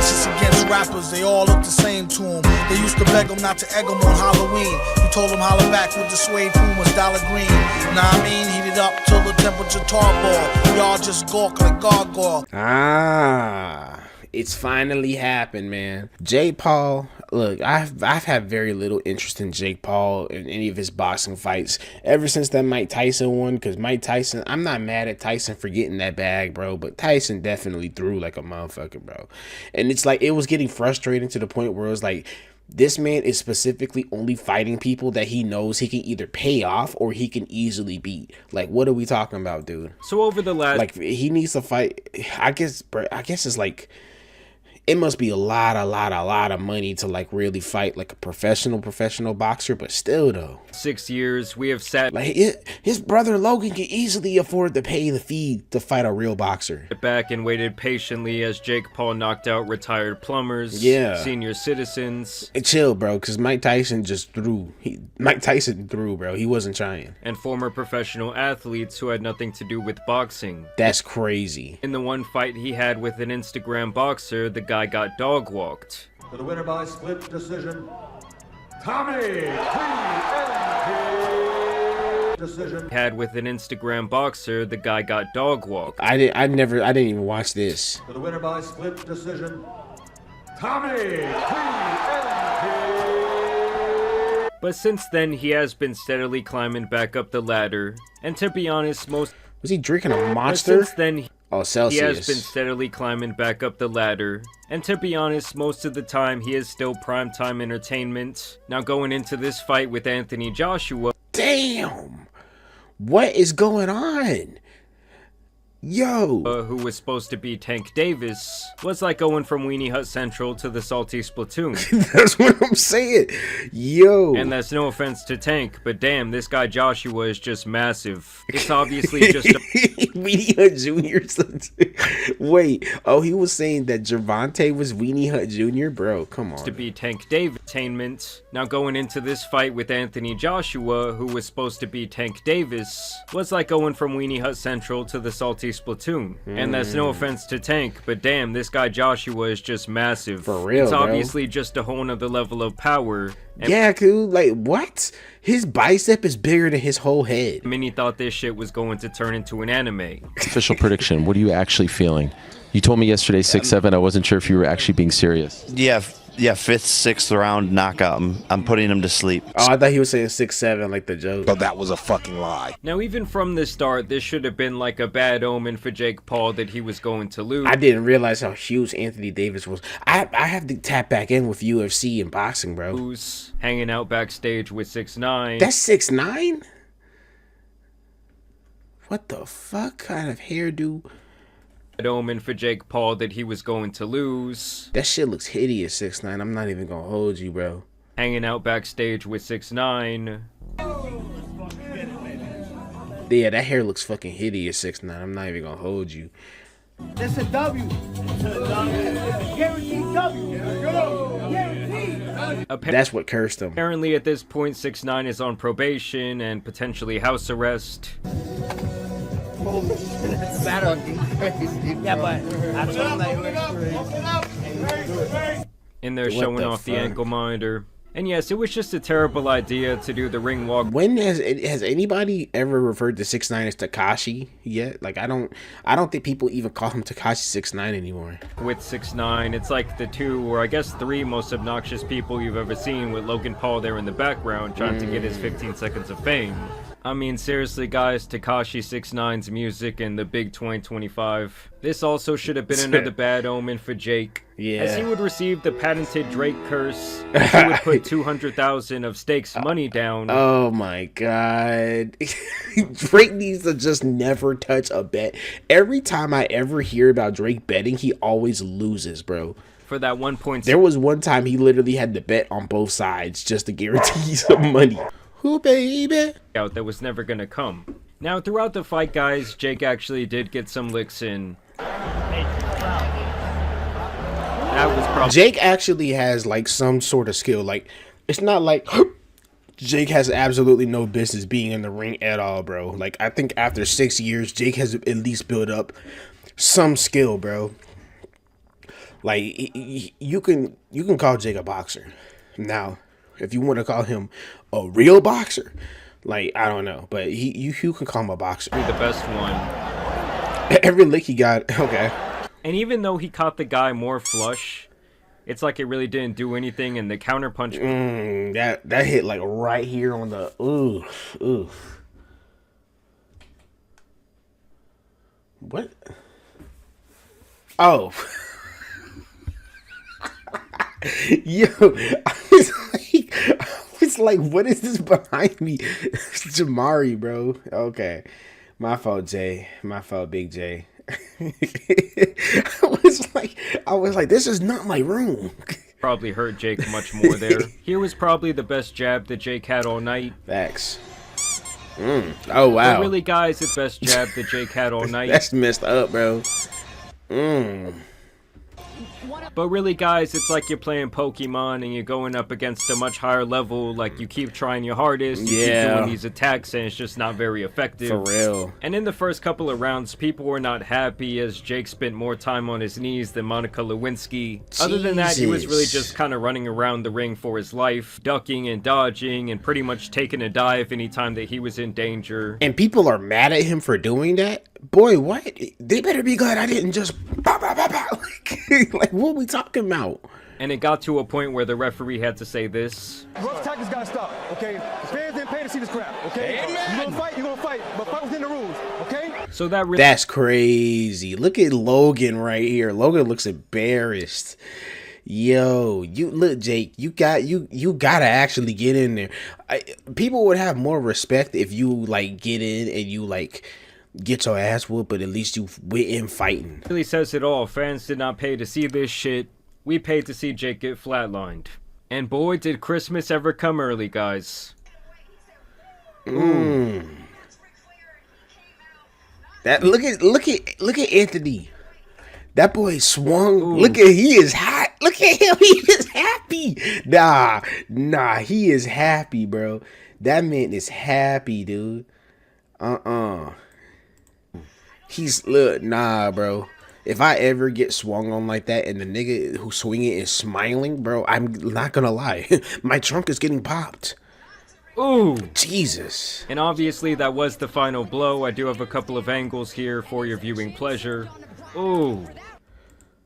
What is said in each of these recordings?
vicious against rappers, they all look the same to him. They used to beg him not to egg him on Halloween. He told him holler back with the suede Pumas, dollar green. Nah, I mean, heat it up till the temperature tarball. Y'all just gawk like gargoyle. It's finally happened, man. Jake Paul, look, I've had very little interest in Jake Paul in any of his boxing fights ever since that Mike Tyson one, because Mike Tyson, I'm not mad at Tyson for getting that bag, bro, but Tyson definitely threw like a motherfucker, bro. And it's like, it was getting frustrating to the point where it was like, this man is specifically only fighting people that he knows he can either pay off or he can easily beat. Like, what are we talking about, dude? So over the last... Like, he needs to fight, I guess it's like... It must be a lot of money to like really fight like a professional boxer, but still though. 6 years, we have sat like his brother Logan can easily afford to pay the fee to fight a real boxer. Back and waited patiently as Jake Paul knocked out retired plumbers, senior citizens. And chill, bro, because Mike Tyson just threw. Mike Tyson threw, bro. He wasn't trying. And former professional athletes who had nothing to do with boxing. That's crazy. In the one fight he had with an Instagram boxer, the guy got dog walked. For the winner by split decision, Tommy decision. Had with an Instagram boxer, the guy got dog walked. I didn't even watch this. For the winner by split decision, Tommy But since then, he has been steadily climbing back up the ladder. And to be honest, was he drinking a Monster? Since then, oh, Celsius. He has been steadily climbing back up the ladder. And to be honest, most of the time, he is still primetime entertainment. Now going into this fight with Anthony Joshua. Damn! What is going on? Yo! Who was supposed to be Tank Davis, was like going from Weenie Hut Central to the Salty Splatoon. That's what I'm saying. Yo! And that's no offense to Tank, but damn, this guy Joshua is just massive. It's obviously just a... Weenie Hut Jr. Wait, oh, he was saying that Gervonta was Weenie Hut Jr.? Bro, come on. To be Tank Davis entertainment. Now going into this fight with Anthony Joshua, who was supposed to be Tank Davis, was like going from Weenie Hut Central to the Salty Splatoon. And that's no offense to Tank, but damn, this guy Joshua is just massive. For real, it's bro. obviously just a whole nother level of power. And yeah, dude, like, what? His bicep is bigger than his whole head. Many thought this shit was going to turn into an anime. Official prediction, what are you actually feeling? You told me yesterday 6-7, I wasn't sure if you were actually being serious. Yeah, fifth, sixth round knockout. I'm putting him to sleep. Oh, I thought he was saying 6-7 like the joke. But that was a fucking lie. Now, even from the start, this should have been like a bad omen for Jake Paul that he was going to lose. I didn't realize how huge Anthony Davis was. I have to tap back in with UFC and boxing, bro. Who's hanging out backstage with 6ix9ine. That's 6ix9ine? What the fuck kind of hairdo? Omen for Jake Paul that he was going to lose. That shit looks hideous, 6ix9ine. I'm not even gonna hold you, bro. Hanging out backstage with 6ix9ine. Yeah, that hair looks fucking hideous, 6ix9ine. I'm not even gonna hold you. That's a W. Guaranteed W. That's what cursed him. Apparently at this point, 6ix9ine is on probation and potentially house arrest. Yeah, but I told him and they're showing off the ankle monitor. And yes, it was just a terrible idea to do the ring walk. When has anybody ever referred to 6ix9ine as Tekashi yet? Like, I don't think people even call him Tekashi 6ix9ine anymore. With 6ix9ine, it's like the two or I guess three most obnoxious people you've ever seen, with Logan Paul there in the background trying to get his 15 seconds of fame. I mean, seriously, guys, Tekashi 6ix9ine's music in the big 2025. This also should have been another bad omen for Jake. Yeah. As he would receive the patented Drake curse, he would put 200,000 of stakes money down. Oh my god. Drake needs to just never touch a bet. Every time I ever hear about Drake betting, he always loses, bro. For that 1.6. There was one time he literally had to bet on both sides just to guarantee some money. Who, baby? Out that was never gonna come. Now, throughout the fight, guys, Jake actually did get some licks in. That was probably... Jake actually has, like, some sort of skill. Like, it's not like Jake has absolutely no business being in the ring at all, bro. Like, I think after 6 years, Jake has at least built up some skill, bro. Like you can call Jake a boxer. Now, if you want to call him a real boxer, like I don't know, but you can call him a boxer. The best one. Every lick he got, okay. And even though he caught the guy more flush, it's like it really didn't do anything, and the counter punch. That hit like right here on the ooh. What? Oh. Yo, I was like, what is this behind me? It's Jamari, bro. Okay. My fault, Jay. My fault, Big J. I was like, this is not my room. Probably hurt Jake much more there. Here was probably the best jab that Jake had all night. Facts. Oh, wow. But really, guys, it's the best jab that Jake had all night. That's messed up, bro. But really, guys, it's like you're playing Pokemon and you're going up against a much higher level. Like, you keep trying your hardest, you keep doing these attacks, and it's just not very effective. For real. And in the first couple of rounds, people were not happy as Jake spent more time on his knees than Monica Lewinsky. Other than that, he was really just kind of running around the ring for his life, ducking and dodging, and pretty much taking a dive anytime that he was in danger. And people are mad at him for doing that? Boy, what? They better be glad I didn't just like what are we talking about? And it got to a point where the referee had to say this. Rough tactics gotta stop, okay? The fans didn't pay to see this crap, okay? You're gonna fight, but fight within the rules, okay? So that really— That's crazy. Look at Logan right here. Logan looks embarrassed. Yo, you look, Jake. You gotta actually get in there. People would have more respect if you like get in and you like get your ass whooped, but at least you went in fighting. Really says it all. Fans did not pay to see this shit. We paid to see Jake get flatlined. And boy, did Christmas ever come early, guys. That look at Anthony. That boy swung. Look at he is hot. Look at him. He is happy. Nah, he is happy, bro. That man is happy, dude. Nah, bro. If I ever get swung on like that and the nigga who's swinging is smiling, bro, I'm not gonna lie. My trunk is getting popped. Ooh. Jesus. And obviously that was the final blow. I do have a couple of angles here for your viewing pleasure. Ooh.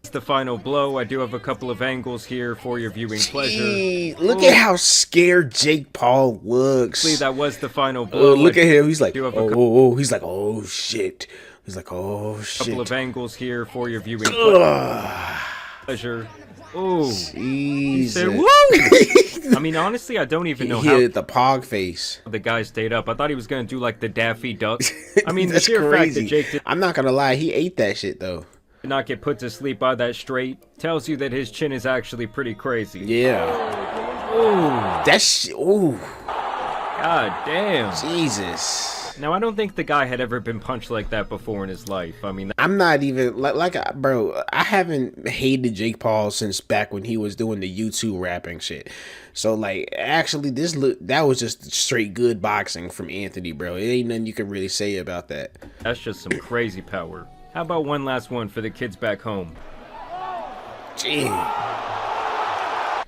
It's the final blow. I do have a couple of angles here for your viewing pleasure. Look at how scared Jake Paul looks. Obviously that was the final blow. Look at him. He's like, oh, he's like, oh shit. He's like, oh shit. Couple of angles here for your viewing pleasure. Ooh. He said, woo! I mean, honestly, I don't even know he how hit the pog face. The guy stayed up. I thought he was gonna do like the Daffy Duck. I mean, the That's sheer fact that crazy. Jake did I'm not gonna lie, he ate that shit though. not get put to sleep by that straight tells you that his chin is actually pretty crazy. Yeah. Ooh. Ooh. God damn. Jesus. Now, I don't think the guy had ever been punched like that before in his life. I mean, I'm not even bro, I haven't hated Jake Paul since back when he was doing the YouTube rapping shit. So like, actually that was just straight good boxing from Anthony, bro. It ain't nothing you can really say about that. that's just some crazy power. How about one last one for the kids back home? Gee.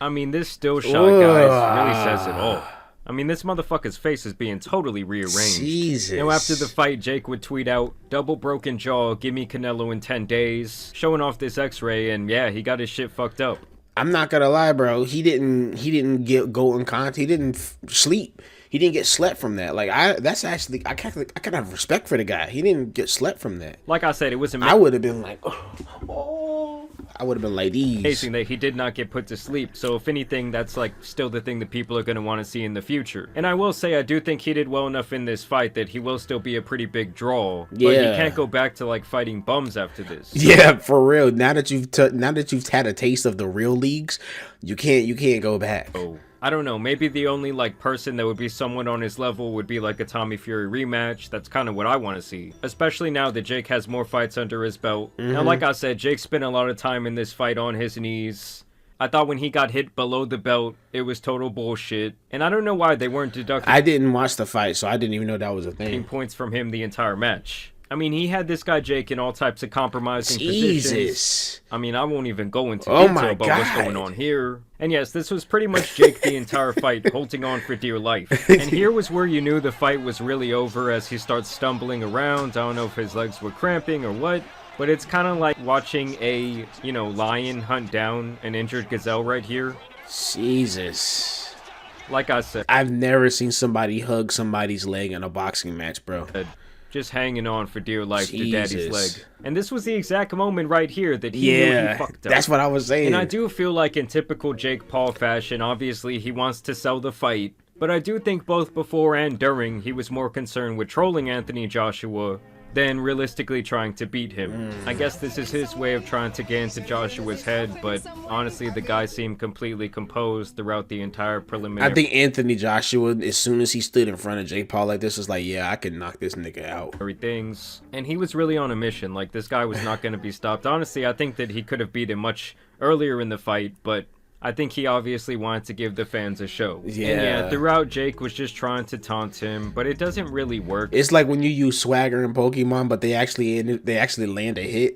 I mean, this still shot, guys, really says it all. I mean, this motherfucker's face is being totally rearranged. Jesus. Now, after the fight, Jake would tweet out, "Double broken jaw, give me Canelo in 10 days," showing off this x-ray, and yeah, he got his shit fucked up. I'm not gonna lie, bro. He didn't go in contact. He didn't sleep. He didn't get slept from that. Like I kind of have respect for the guy. He didn't get slept from that. Like I said, it was I would have been like, I would have been like these. amazing that he did not get put to sleep. So if anything, that's like still the thing that people are going to want to see in the future. And I will say, I do think he did well enough in this fight that he will still be a pretty big draw. But you can't go back to like fighting bums after this. Yeah, for real. Now that you've had a taste of the real leagues, you can't go back. Oh. I don't know, maybe the only like person that would be somewhat on his level would be like a Tommy Fury rematch. That's kind of what I want to see, especially now that Jake has more fights under his belt. Now, like I said, Jake spent a lot of time in this fight on his knees. I thought when he got hit below the belt, it was total bullshit. And I don't know why they weren't deducting I didn't watch the fight, so I didn't even know that was a thing. points from him the entire match. I mean, he had this guy Jake in all types of compromising positions. Jesus. I mean, I won't even go into Oh detail my about what's God. going on here. And yes, this was pretty much Jake the entire fight, holding on for dear life. And here was where you knew the fight was really over as he starts stumbling around. I don't know if his legs were cramping or what, but it's kind of like watching a, you know, lion hunt down an injured gazelle right here. Jesus. Like I said, I've never seen somebody hug somebody's leg in a boxing match, bro. just hanging on for dear life to Daddy's Jesus. leg. And this was the exact moment right here that he knew he fucked up. That's what I was saying. And I do feel like in typical Jake Paul fashion, obviously he wants to sell the fight, but I do think both before and during, he was more concerned with trolling Anthony Joshua than realistically trying to beat him. I guess this is his way of trying to get into Joshua's head, but honestly, the guy seemed completely composed throughout the entire preliminary. I think Anthony Joshua, as soon as he stood in front of Jake Paul like this, was like, yeah, I can knock this nigga out. Things. And he was really on a mission. Like, this guy was not going to be stopped. Honestly, I think that he could have beat him much earlier in the fight, but I think he obviously wanted to give the fans a show. Yeah. And yeah, throughout Jake was just trying to taunt him, but it doesn't really work. It's like when you use swagger in Pokemon, but they actually land a hit.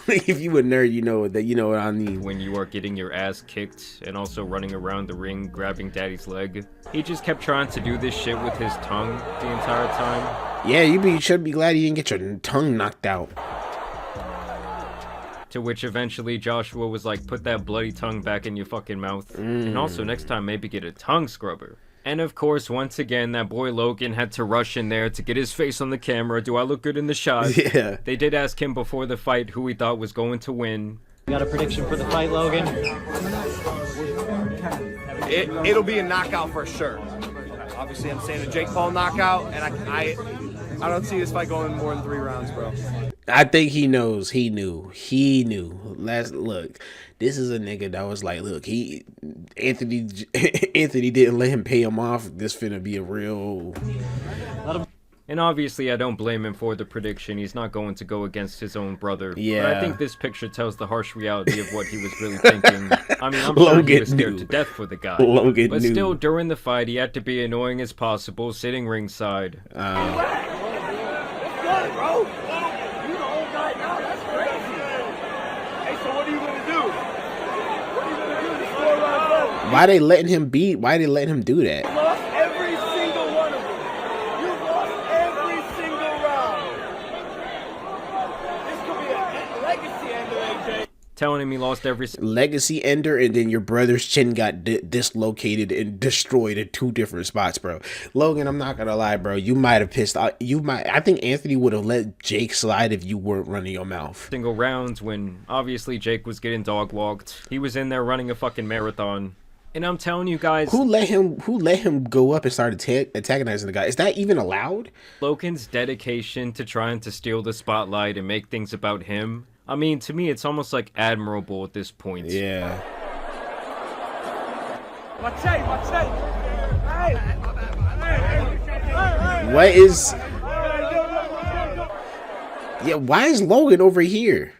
If you a nerd, you know what I mean. When you are getting your ass kicked and also running around the ring grabbing Daddy's leg. He just kept trying to do this shit with his tongue the entire time. Yeah, you should be glad you didn't get your tongue knocked out. To which eventually Joshua was like, put that bloody tongue back in your fucking mouth. And also next time maybe get a tongue scrubber. And of course, once again, that boy Logan had to rush in there to get his face on the camera. Do I look good in the shot? Yeah. They did ask him before the fight who he thought was going to win. You got a prediction for the fight, Logan? It'll be a knockout for sure. Obviously, I'm saying a Jake Paul knockout, and I don't see this fight going more than 3 rounds, bro. I think he knows. He knew. Look, this is a nigga that was like, look, Anthony didn't let him pay him off. This finna be a real. And obviously, I don't blame him for the prediction. He's not going to go against his own brother. Yeah. But I think this picture tells the harsh reality of what he was really thinking. I mean, I'm sure he was scared to death for the guy. But still, during the fight, he had to be annoying as possible, sitting ringside. Why they letting him beat? Why they letting him do that? You lost every single one of them. You lost every single round. This could be a legacy ender, AJ. Telling him he lost every legacy ender, and then your brother's chin got dislocated and destroyed in 2 different spots, bro. Logan, I'm not gonna lie, bro. You might have pissed off. I think Anthony would have let Jake slide if you weren't running your mouth. Single rounds when obviously Jake was getting dog walked. He was in there running a fucking marathon. And I'm telling you guys, who let him go up and start antagonizing the guy? Is that even allowed? Logan's dedication to trying to steal the spotlight and make things about him. I mean, to me, it's almost like admirable at this point. Yeah. What is? Yeah, why is Logan over here?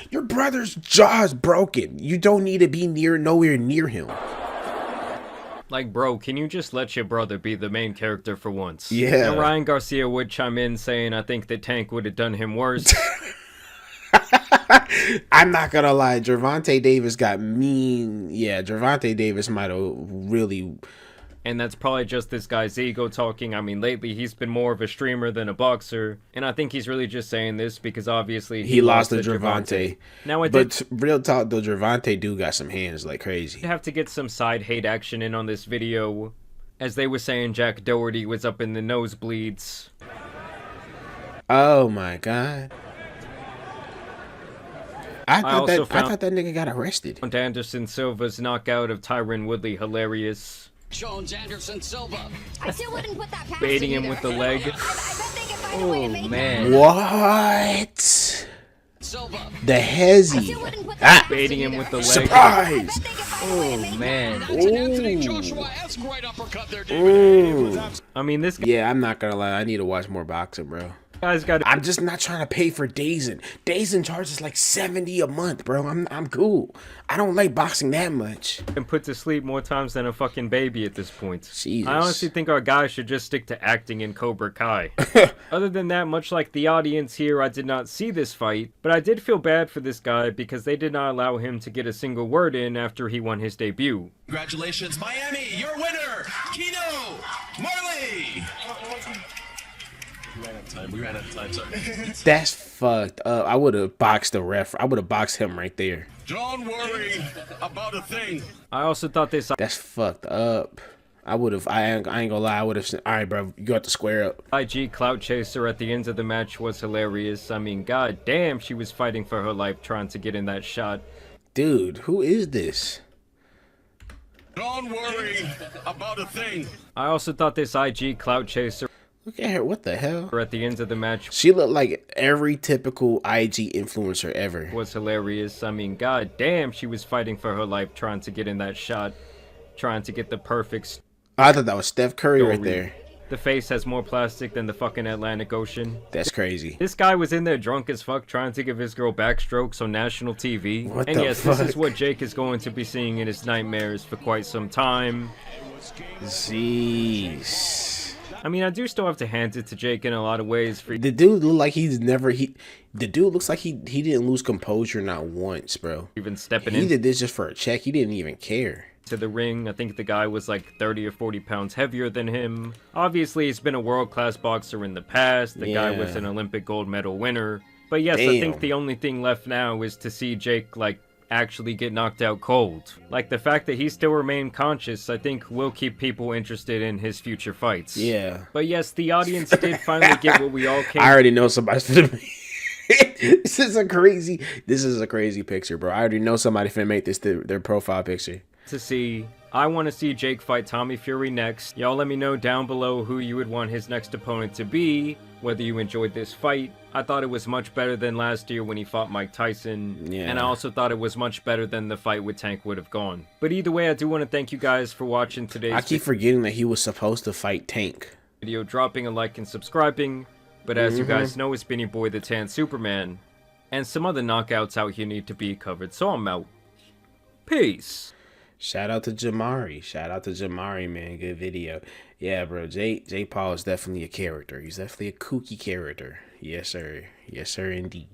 Your brother's jaw's broken. You don't need to be nowhere near him. Like, bro, can you just let your brother be the main character for once? Yeah. And Ryan Garcia would chime in saying, I think that Tank would have done him worse. I'm not gonna lie, Gervonta Davis got mean. Yeah, Gervonta Davis might have really. And that's probably just this guy's ego talking. I mean, lately he's been more of a streamer than a boxer. And I think he's really just saying this because obviously he lost to Gervonta. Now, but real talk though, Gervonta do got some hands like crazy. You have to get some side hate action in on this video. As they were saying, Jack Doherty was up in the nosebleeds. Oh my God. I thought that nigga got arrested. Anderson Silva's knockout of Tyron Woodley hilarious. Jones, Anderson Silva. I still wouldn't put that past baiting him either. with the leg. I bet they could find a way to make man. What? Silva. The hezzy. Baiting him with the leg. Surprise! Oh man. Ooh. I mean, this guy. Yeah, I'm not gonna lie. I need to watch more boxing, bro. Guys got. I'm just not trying to pay for Dazn. Dazn charges like $70 a month, bro. I'm cool. I don't like boxing that much. And put to sleep more times than a fucking baby at this point. Jesus. I honestly think our guys should just stick to acting in Cobra Kai. Other than that, much like the audience here, I did not see this fight, but I did feel bad for this guy because they did not allow him to get a single word in after he won his debut. Congratulations, Miami, your winner, Kino Marley. We ran out of time, sorry. That's fucked up. I would have boxed the ref. I would have boxed him right there. Don't worry about a thing. I also thought this. That's fucked up. I would have. I ain't gonna lie. I would have said, all right, bro, you got to square up. IG clout chaser at the end of the match was hilarious. I mean, god damn, she was fighting for her life trying to get in that shot. Dude, who is this? Don't worry about a thing. I also thought this IG clout chaser. Look at her. What the hell? At the end of the match. She looked like every typical IG influencer ever. Was hilarious. I mean, god damn, she was fighting for her life trying to get in that shot. Trying to get the perfect. I thought that was Steph Curry right there. The face has more plastic than the fucking Atlantic Ocean. That's crazy. This guy was in there drunk as fuck trying to give his girl backstrokes on national TV. What and the yes, fuck? this is what Jake is going to be seeing in his nightmares for quite some time. Jeez. I mean, I do still have to hand it to Jake in a lot of ways. For The dude look like he's never the dude looks like he didn't lose composure not once, bro. Even stepping He in. did this just for a check. He didn't even care. To the ring. I think the guy was like 30 or 40 pounds heavier than him. Obviously, he's been a world-class boxer in the past. The guy was an Olympic gold medal winner. But yes, I think the only thing left now is to see Jake, like, actually get knocked out cold. Like, the fact that he still remained conscious, I think will keep people interested in his future fights. Yeah. But yes, the audience did finally get what we all came. I already know somebody's finna this is a crazy picture, bro. I already know somebody finna make this their profile picture. To see. I want to see Jake fight Tommy Fury next. Y'all let me know down below who you would want his next opponent to be, whether you enjoyed this fight. I thought it was much better than last year when he fought Mike Tyson, and I also thought it was much better than the fight with Tank would have gone. But either way, I do want to thank you guys for watching today's I keep forgetting that he was supposed to fight Tank. Video, dropping a like and subscribing. But as you guys know, it's been your boy the Tan Superman, and some other knockouts out here need to be covered, so I'm out. Peace. Shout out to Jamari. Shout out to Jamari, man. Good video. Yeah, bro. Jake Paul is definitely a character. He's definitely a kooky character. Yes, sir. Yes, sir, indeed.